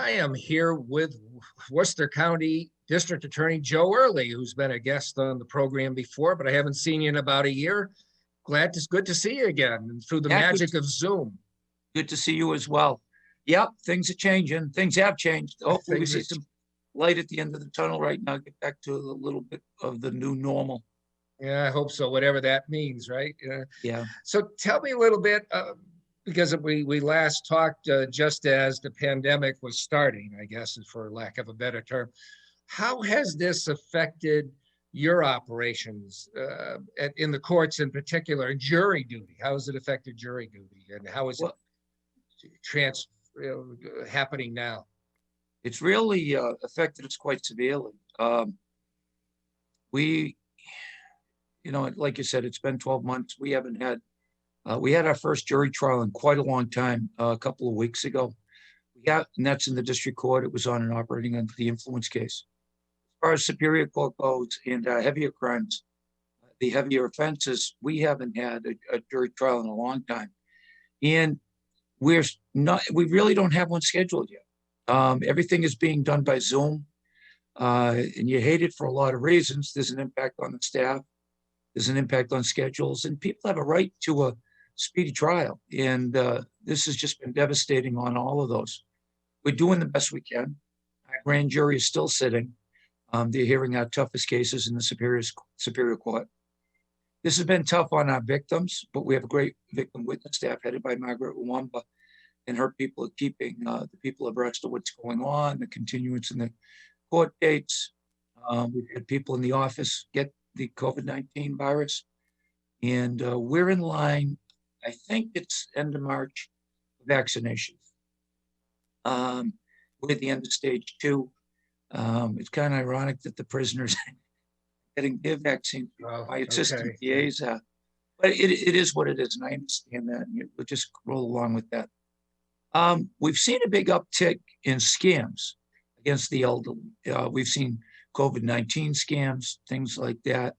I am here with Worcester County District Attorney Joe Early, who's been a guest on the program before, but I haven't seen you in about a year. Good to see you again through the Yeah, magic of Zoom. good to see you as well. Yep, things are changing. Things have changed. Hopefully we see some light at the end of the tunnel right now, get back to a little bit of the new normal. Yeah, I hope so, whatever that means, right? Yeah. So tell me a little bit, because we last talked just as the pandemic was starting, I guess, for lack of a better term. How has this affected your operations in the courts, in particular, jury duty? How has it affected jury duty, and how is Well, it happening now? it's really affected us quite severely. We, like you said, it's been 12 months. We haven't had, we had our first jury trial in quite a long time, a couple of weeks ago. Yeah, and that's in the district court. It was on an operating under the influence case. As far as Superior Court goes and heavier crimes, the heavier offenses, we haven't had a jury trial in a long time. And we really don't have one scheduled yet. Everything is being done by Zoom. And you hate it for a lot of reasons. There's an impact on the staff. There's an impact on schedules, and people have a right to a speedy trial. And this has just been devastating on all of those. We're doing the best we can. Our grand jury is still sitting. They're hearing our toughest cases in the Superior Court. This has been tough on our victims, but we have a great victim witness staff headed by Margaret Wamba, and her people are keeping the people abreast of what's going on, the continuance in the court dates. We've had people in the office get the COVID-19 virus, and we're in line. I think it's end of March vaccinations. We're at the end of stage 2. It's kind of ironic that the prisoners getting their vaccine by assistant PAs. But it is what it is, and I understand that. And we'll just roll along with that. We've seen a big uptick in scams against the elderly. We've seen COVID-19 scams, things like that.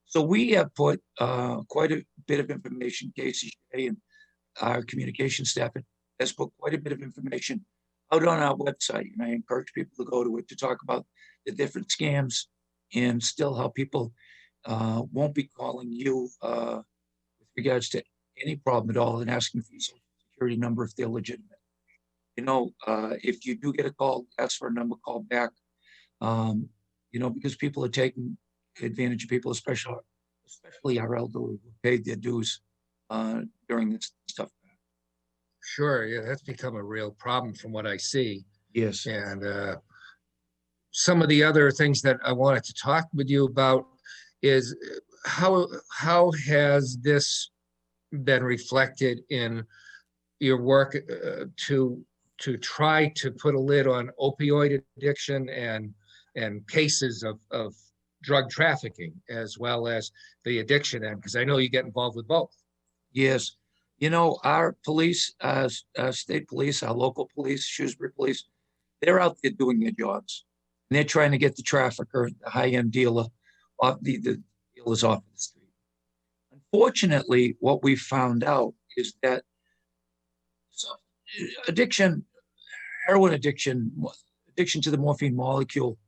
So we have put quite a bit of information, Casey and our communication staff has put quite a bit of information out on our website. And I encourage people to go to it to talk about the different scams and still how people won't be calling you with regards to any problem at all and asking for your social security number if they're legitimate. If you do get a call, ask for a number, call back. Because people are taking advantage of people, especially our elderly who paid their dues during this stuff. Sure, yeah, that's become a real problem from what I see. Yes. And some of the other things that I wanted to talk with you about is how has this been reflected in your work to try to put a lid on opioid addiction and cases of drug trafficking, as well as the addiction end, because I know you get involved with both. Yes. Our police, our state police, our local police, Shrewsbury police, they're out there doing their jobs. And they're trying to get the trafficker, the high-end dealer, off the dealers off the street. Unfortunately, what we found out is that addiction, heroin addiction to the morphine molecule,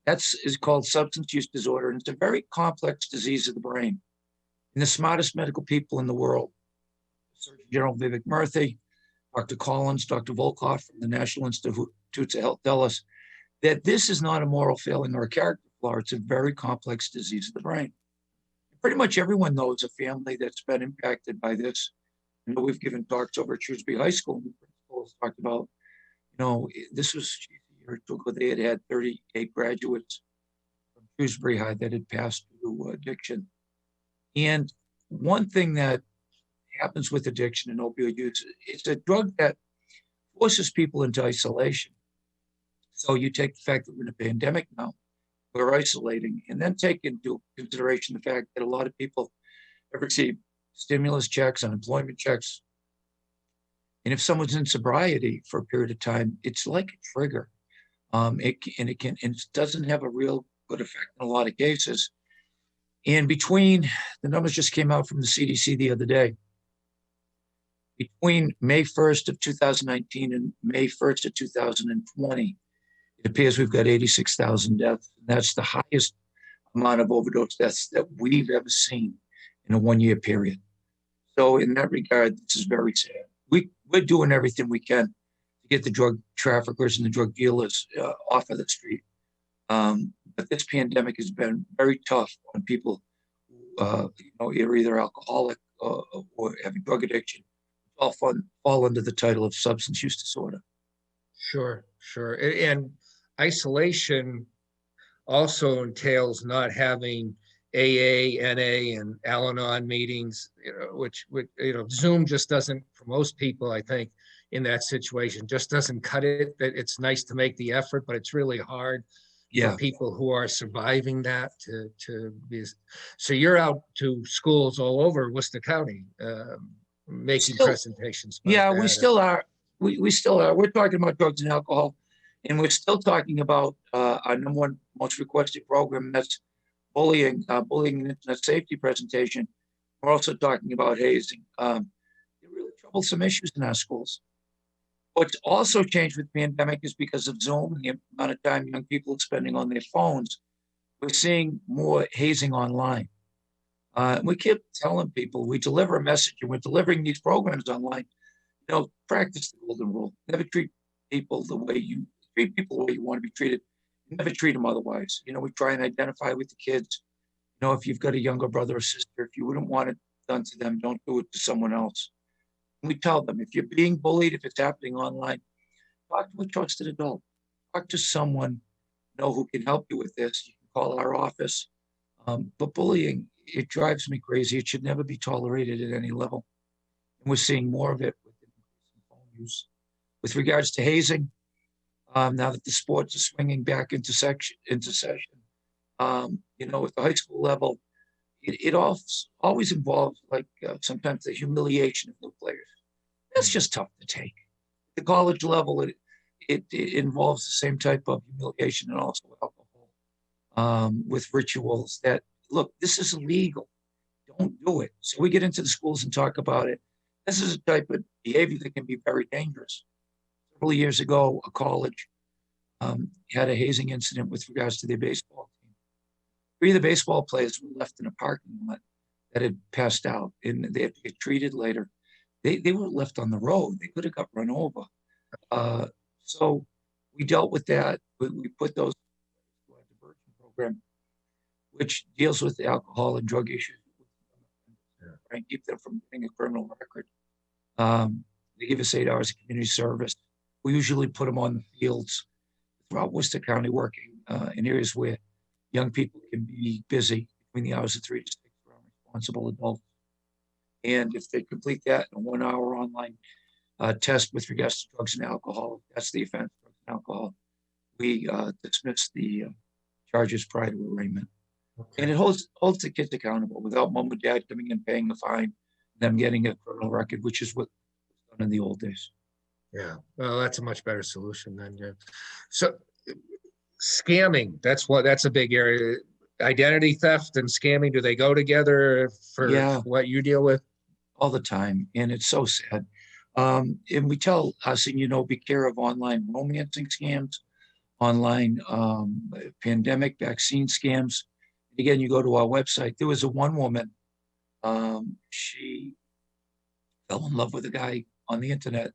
is called substance use disorder. And it's a very complex disease of the brain. And the smartest medical people in the world, Surgeon General Vivek Murthy, Dr. Collins, Dr. Volkoff from the National Institutes of Health tell us that this is not a moral failing or a character flaw. It's a very complex disease of the brain. Pretty much everyone knows a family that's been impacted by this. We've given talks over at Shrewsbury High School, and the principals talked about, this was a year or two ago, they had 38 graduates from Shrewsbury High that had passed through addiction. And one thing that happens with addiction and opioid use, it's a drug that forces people into isolation. So you take the fact that we're in a pandemic now, we're isolating, and then take into consideration the fact that a lot of people have received stimulus checks, unemployment checks. And if someone's in sobriety for a period of time, it's like a trigger. It doesn't have a real good effect in a lot of cases. And between the numbers just came out from the CDC the other day, between May 1st of 2019 and May 1st of 2020, it appears we've got 86,000 deaths. And that's the highest amount of overdose deaths that we've ever seen in a one-year period. So in that regard, this is very sad. We're doing everything we can to get the drug traffickers and the drug dealers off of the street. But this pandemic has been very tough on people who are either alcoholic or having drug addiction. All fall under the title of substance use disorder. Sure, sure. And isolation also entails not having AA, NA, and Al-Anon meetings, which Zoom just doesn't, for most people, I think, in that situation, just doesn't cut it. That it's nice to make the effort, but it's really hard for people who are surviving that to be. So you're out to schools all over Worcester County, making presentations. Yeah, we still are. We still are. We're talking about drugs and alcohol, and we're still talking about our number one most requested program, that's bullying and internet safety presentation. We're also talking about hazing. They're really troublesome issues in our schools. What's also changed with the pandemic is because of Zoom and the amount of time young people are spending on their phones, we're seeing more hazing online. We keep telling people, we deliver a message and we're delivering these programs online. Practice the golden rule. Never treat people the way you want to be treated. Never treat them otherwise. We try and identify with the kids. If you've got a younger brother or sister, if you wouldn't want it done to them, don't do it to someone else. And we tell them, if you're being bullied, if it's happening online, talk to a trusted adult. Talk to someone who can help you with this. You can call our office. But bullying, it drives me crazy. It should never be tolerated at any level. And we're seeing more of it with phone use. With regards to hazing, now that the sports are swinging back into session, at the high school level, it always involves sometimes the humiliation of new players. That's just tough to take. At the college level, it involves the same type of humiliation and also alcohol with rituals that, look, this is illegal. Don't do it. So we get into the schools and talk about it. This is a type of behavior that can be very dangerous. Several years ago, a college had a hazing incident with regards to their baseball team. 3 of the baseball players were left in a parking lot that had passed out, and they had to get treated later. They were left on the road. They could have got run over. So we dealt with that. We put those into our diversion program, which deals with the alcohol and drug issues, and keep them from getting a criminal record. They give us 8 hours of community service. We usually put them on the fields throughout Worcester County, working in areas where young people can be busy between the hours of 3 to 6 for responsible adults. And if they complete that in a 1-hour online test with regards to drugs and alcohol, if that's the offense, drugs and alcohol, we dismiss the charges prior to arraignment. Okay. And it holds the kids accountable without mom and dad coming and paying the fine, them getting a criminal record, which is what was done in the old days. Yeah, well, that's a much better solution then. Yeah. So scamming, that's a big area. Identity theft and scamming, do they go together for what you deal with? All the time, and it's so sad. And we tell us, be care of online romancing scams, online pandemic vaccine scams. Again, you go to our website. There was one woman, she fell in love with a guy on the internet,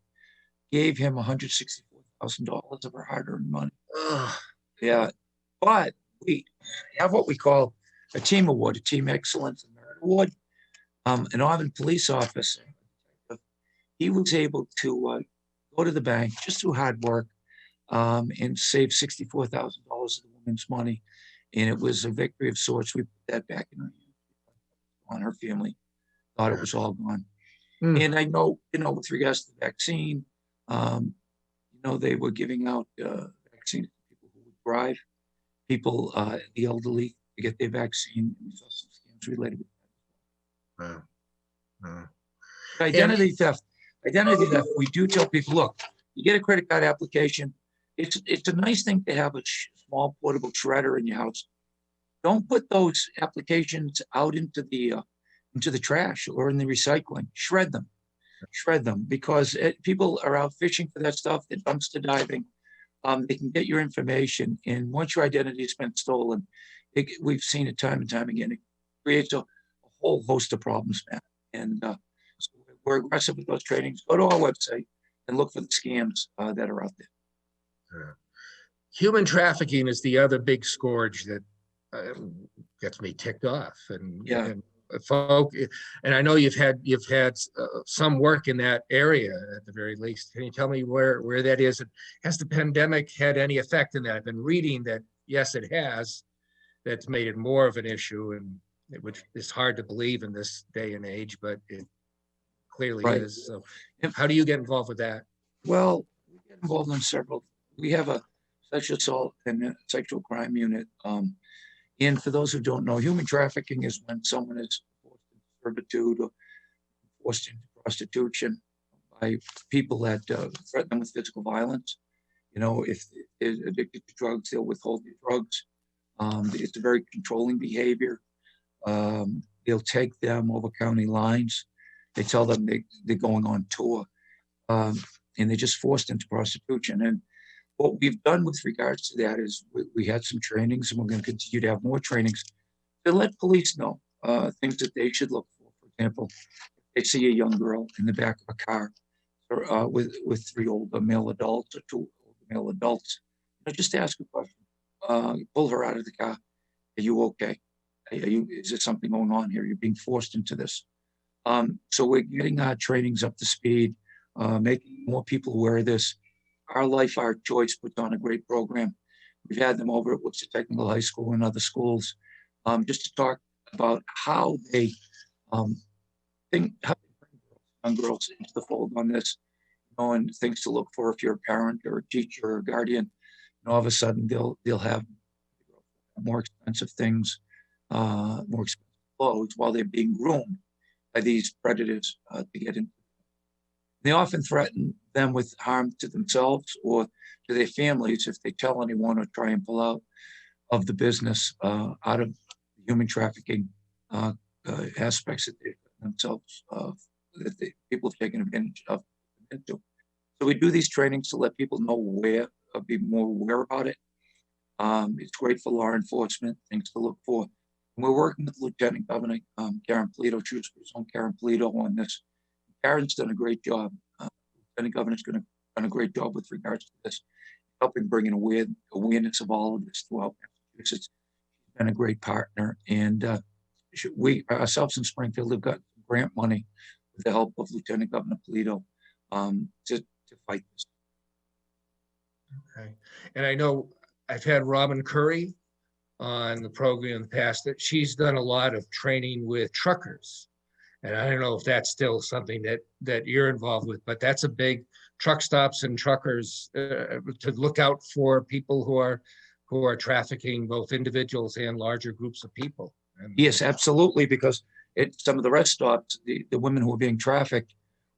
gave him $164,000 of her hard-earned money. Yeah, but we have what we call a team award, a team excellence and merit award. An Auburn police officer, he was able to go to the bank just through hard work and save $64,000 of the woman's money. And it was a victory of sorts. We put that back in on her family. Thought it was all gone. And I know, with regards to the vaccine, they were giving out vaccines to people who would drive, people, the elderly, to get their vaccine. We saw some scams related with that. Wow. Identity theft. We do tell people, look, you get a credit card application. It's a nice thing to have a small portable shredder in your house. Don't put those applications out into the trash or in the recycling. Shred them. shred them because people are out fishing for that stuff. They're dumpster diving. They can get your information, and once your identity has been stolen, we've seen it time and time again. It creates a whole host of problems, man. And so we're aggressive with those trainings. Go to our website and look for the scams that are out there. Human trafficking is the other big scourge that gets me ticked off. Yeah. And folk, and I know you've had some work in that area at the very least. Can you tell me where that is? Has the pandemic had any effect in that? I've been reading that yes, it has. That's made it more of an issue, and which is hard to believe in this day and age, but it clearly Right. is. So, how do you get involved with that? Well, we get involved in several. We have a sexual assault and sexual crime unit. And for those who don't know, human trafficking is when someone is forced into servitude or forced into prostitution by people that threaten them with physical violence. You know, if they're addicted to drugs, they'll withhold the drugs. It's a very controlling behavior. They'll take them over county lines. They tell them they're going on tour, and they're just forced into prostitution. And what we've done with regards to that is we had some trainings, and we're going to continue to have more trainings to let police know things that they should look for. For example, if they see a young girl in the back of a car or, with three older male adults or two older male adults, just ask a question. Pull her out of the car. Are you okay? Is there something going on here? You're being forced into this. So we're getting our trainings up to speed, making more people aware of this. Our Life, Our Choice puts on a great program. We've had them over at Worcester Technical High School and other schools, just to talk about how they bring young girls into the fold on this, and things to look for if you're a parent or a teacher or a guardian. All of a sudden they'll have more expensive things, more expensive clothes while they're being groomed by these predators to get in. They often threaten them with harm to themselves or to their families if they tell anyone or try and pull out of the business out of human trafficking aspects that they themselves that people have taken advantage of. So we do these trainings to let people know be more aware about it. It's great for law enforcement, things to look for. And we're working with Lieutenant Governor Karen Polito, Shrewsbury's own Karen Polito, on this. Karen's done a great job. Lieutenant Governor's done a great job with regards to this, helping bring in awareness of all of this throughout Massachusetts. She's been a great partner, and we ourselves in Springfield have got grant money with the help of Lieutenant Governor Polito to fight this. Okay, and I know I've had Robin Curry on the program in the past, that she's done a lot of training with truckers. And I don't know if that's still something that you're involved with, but that's a big truck stops and truckers to look out for people who are trafficking both individuals and larger groups of people. And yes, absolutely, because some of the rest stops, the women who are being trafficked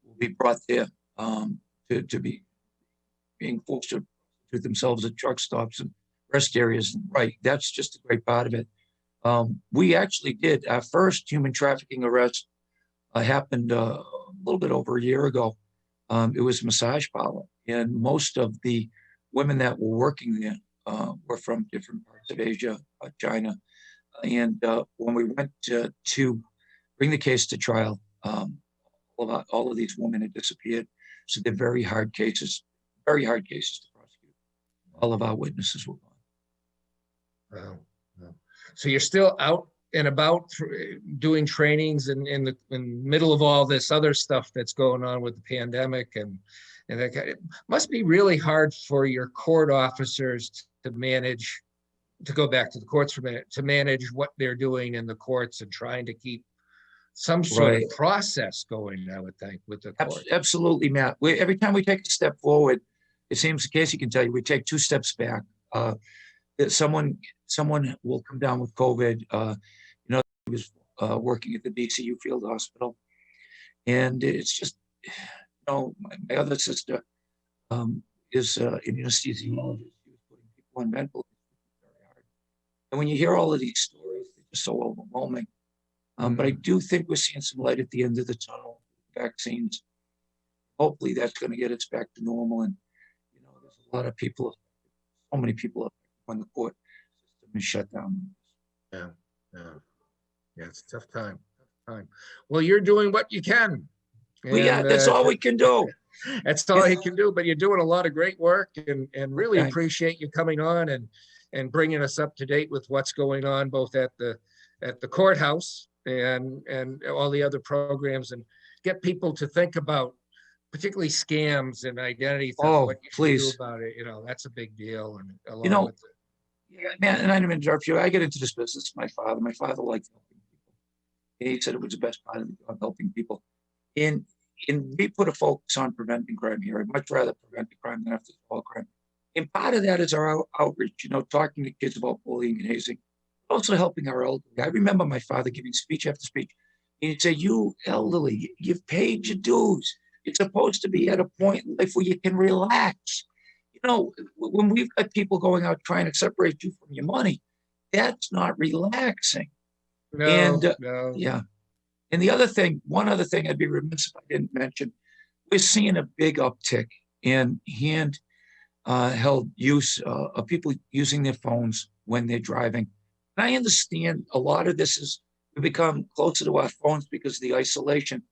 will be brought there to be being forced to prostitute themselves at truck stops and rest areas. Right, that's just a great part of it. We actually did our first human trafficking arrest happened a little bit over a year ago. It was a massage parlor, and most of the women that were working there were from different parts of Asia, China. And when we went to bring the case to trial, all of these women had disappeared. So they're very hard cases to prosecute. All of our witnesses were gone. Wow. So you're still out and about doing trainings in the middle of all this other stuff that's going on with the pandemic, and that it must be really hard for your court officers to manage, to go back to the courts for a minute, to manage what they're doing in the courts and trying to keep some sort of process going, I would think, with the court. Absolutely, Matt. Every time we take a step forward, it seems, Casey can tell you, we take 2 steps back. Someone will come down with COVID. He was working at the DCU Field Hospital, and it's just, my other sister is an anesthesiologist. She was putting people on ventilators very hard. And when you hear all of these stories, they're just so overwhelming. But I do think we're seeing some light at the end of the tunnel. Vaccines hopefully that's going to get us back to normal. And, there's a lot of people, so many people when the court system is shut down. Yeah, yeah, yeah, it's a tough time, tough time. Well, you're doing what you can, Yeah, and that's all we can do. that's all you can do. But you're doing a lot of great work, and really Okay. appreciate you coming on and bringing us up to date with what's going on both at the courthouse and all the other programs, and get people to think about particularly scams and identity theft, Oh, what you should do please. about it. That's a big deal, and You along know, with the, yeah, man, and I didn't interrupt you. I get into this business. My father liked helping people. He said it was the best part of the job, helping people. And we put a focus on preventing crime here. I'd much rather prevent the crime than have to solve crime. And part of that is our outreach, talking to kids about bullying and hazing, also helping our elderly. I remember my father giving speech after speech. And he'd say, "You elderly, you've paid your dues. It's supposed to be at a point in life where you can relax. When we've got people going out trying to separate you from your money, that's not relaxing." no, And no. yeah. And one other thing I'd be remiss if I didn't mention, we're seeing a big uptick in hand held use of people using their phones when they're driving. And I understand a lot of this is we become closer to our phones because of the isolation.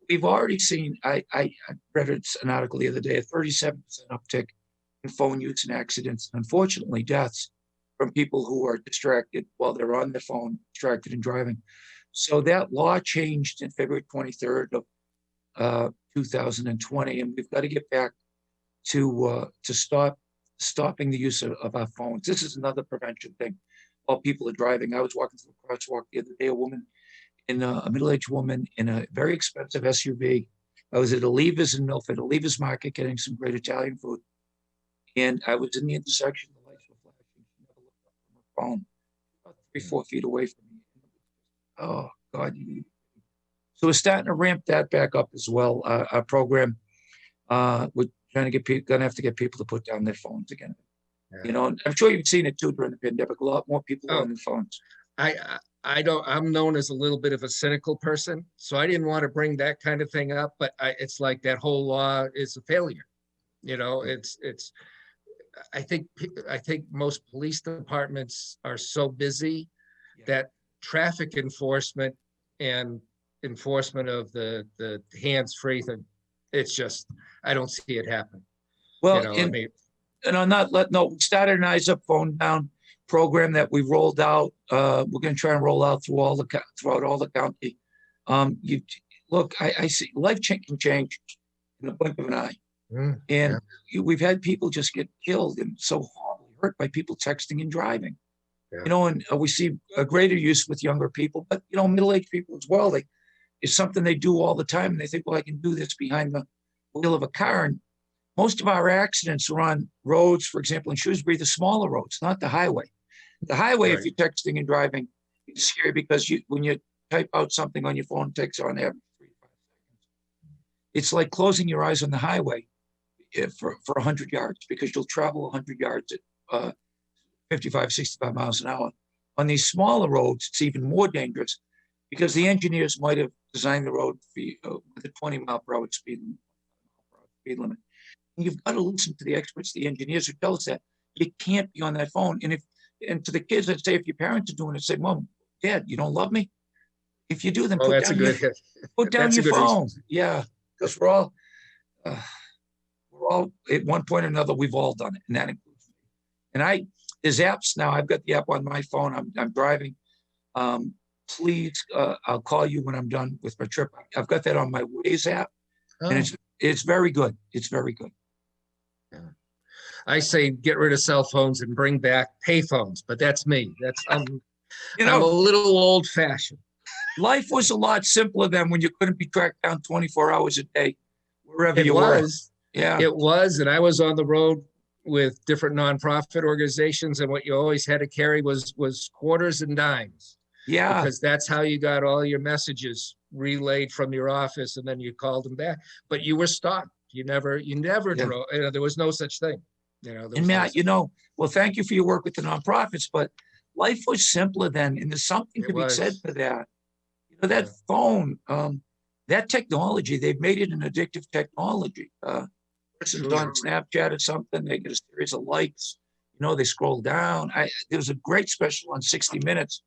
We've already seen, I read an article the other day, a 37% uptick in phone use and accidents, and unfortunately deaths from people who are distracted while they're on their phone, distracted and driving. So that law changed in February 23rd of 2020, and we've got to get back to stopping the use of our phones. This is another prevention thing while people are driving. I was walking through a crosswalk the other day, a middle-aged woman in a very expensive SUV. I was at a Lever's in Milford, a Lever's market, getting some great Italian food. And I was in the intersection, the lights were flashing. She never looked up from her phone, about 3-4 feet away from me. Oh, God. So we're starting to ramp that back up as well. Our program, we're trying to get people, going to have to get people to put down their phones again. Yeah. And I'm sure you've seen it too during the pandemic. A lot more people on their phones. I'm known as a little bit of a cynical person, so I didn't want to bring that kind of thing up, but it's like that whole law is a failure. I think most police departments are so busy that traffic enforcement and enforcement of the hands-free thing, it's just, I don't see it happen. Well, and on that note, we started an Eyes Up, Phone Down program that we rolled out. We're going to try and roll out throughout all the county. I see life can change in the blink of an eye. And we've had people just get killed and so horribly hurt by people texting and driving. And we see a greater use with younger people, but middle-aged people as well. It's something they do all the time, and they think, well, I can do this behind the wheel of a car. And most of our accidents are on roads, for example, in Shrewsbury, the smaller roads, not the highway. The highway, if you're texting and driving, it's scary because when you type out something on your phone, it takes on average 3 to 5 seconds. It's like closing your eyes on the highway for 100 yards because you'll travel 100 yards at 55, 65 miles an hour. On these smaller roads, it's even more dangerous because the engineers might have designed the road with a 20-mile-per-hour speed limit. And you've got to listen to the experts, the engineers who tell us that you can't be on that phone. And to the kids, I'd say, if your parents are doing it, say, Mom, Dad, you don't love me? If you do, then put down your phone. Yeah, because we're all at one point or another, we've all done it, and that includes me. And there's apps now. I've got the app on my phone. I'm driving. Please, I'll call you when I'm done with my trip. I've got that on my Waze app, and it's very good. It's very good. Yeah. I say get rid of cell phones and bring back pay phones, but that's me. I'm a little old fashioned. Life was a lot simpler then when you couldn't be tracked down 24 hours a day, wherever you were. Yeah, it was. And I was on the road with different nonprofit organizations. And what you always had to carry was quarters and dimes. Yeah. Because that's how you got all your messages relayed from your office, and then you called them back. But you were stopped. You never drove. There was no such thing. And Matt, well, thank you for your work with the nonprofits, but life was simpler then. And there's something to be said for that. That phone, that technology, they've made it an addictive technology. Person's True. on Snapchat or something, they get a series of likes, they scroll down. There was a great special on 60 Minutes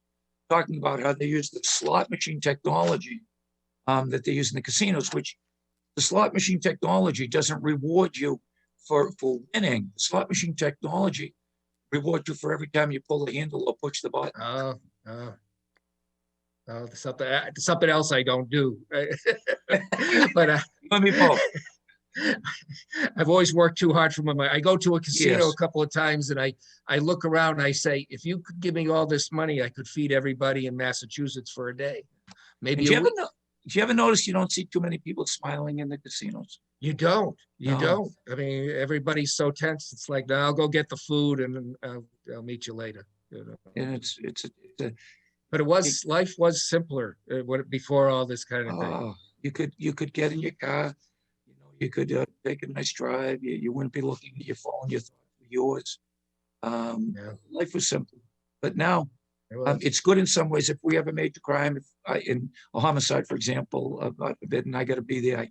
talking about how they use the slot machine technology that they use in the casinos, which the slot machine technology doesn't reward you for winning. The slot machine technology rewards you for every time you pull the handle or push the button. Oh, something else I don't do. But Let me both. I've always worked too hard for my money. I go to a casino Yes. a couple of times and I look around and I say, if you could give me all this money, I could feed everybody in Massachusetts for a day. Maybe Did you ever notice you don't see too many people smiling in the casinos? you don't. You No. don't. I mean, everybody's so tense. It's like, no, I'll go get the food and then I'll meet you later. And it's a But life was simpler before all this kind of thing. you could get in your car, you could take a nice drive. You wouldn't be looking at your phone. Your thoughts were yours. Life was simple. But now it's good in some ways. If we have a major crime, in a homicide, for example, God forbid, and I got to be there,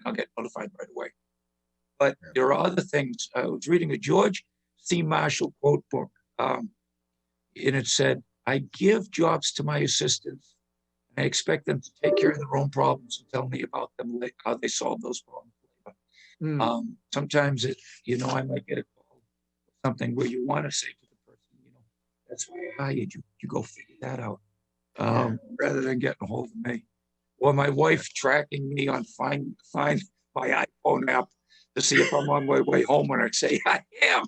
I'll get notified right away. But there are other things. I was reading a George C. Marshall quote book, and it said, I give jobs to my assistants. I expect them to take care of their own problems and tell me about them, how they solve those problems. Sometimes I might get a call, something where you want to say to the person, that's why I hired you. You go figure that out, rather than getting a hold of me. Or my wife tracking me on Find my iPhone app to see if I'm on my way home when I say I am.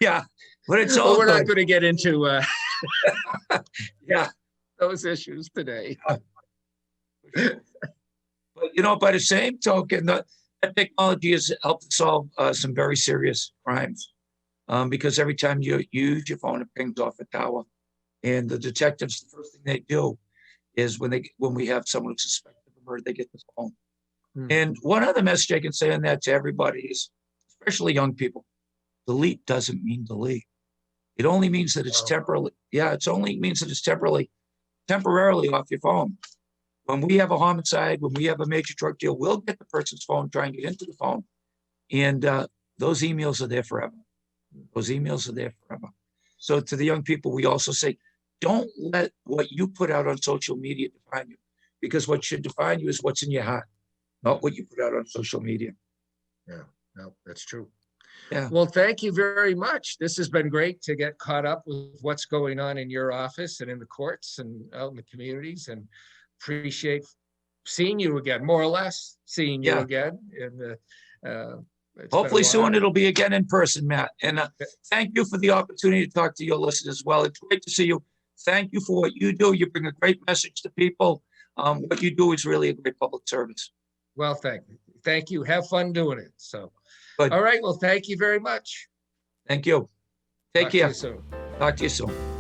Yeah, but it's all we're good. not going to get into Yeah, those issues today. But by the same token, that technology has helped solve some very serious crimes, because every time you use your phone, it pings off a tower, and the detectives, the first thing they do is when we have someone who's suspected of a murder, they get the phone. And one other message I can say on that to everybody is, especially young people, delete doesn't mean delete. It only means that it's temporarily. Yeah, it only means that it's temporarily off your phone. When we have a homicide, when we have a major drug deal, we'll get the person's phone, try and get into the phone, and those emails are there forever. Those emails are there forever. So to the young people, we also say, don't let what you put out on social media define you, because what should define you is what's in your heart, not what you put out on social media. Yeah, no, that's true. Yeah. Well, thank you very much. This has been great to get caught up with what's going on in your office and in the courts and out in the communities, and appreciate seeing you again, more or less seeing you again. And hopefully soon it'll be again in person, Matt. And thank you for the opportunity to talk to your listeners as well. It's great to see you. Thank you for what you do. You bring a great message to people. What you do is really a great public service. Well, thank you. Have fun doing it. So, good. All right. Well, thank you very much. Thank you. Take care. Talk to you soon. Talk to you soon.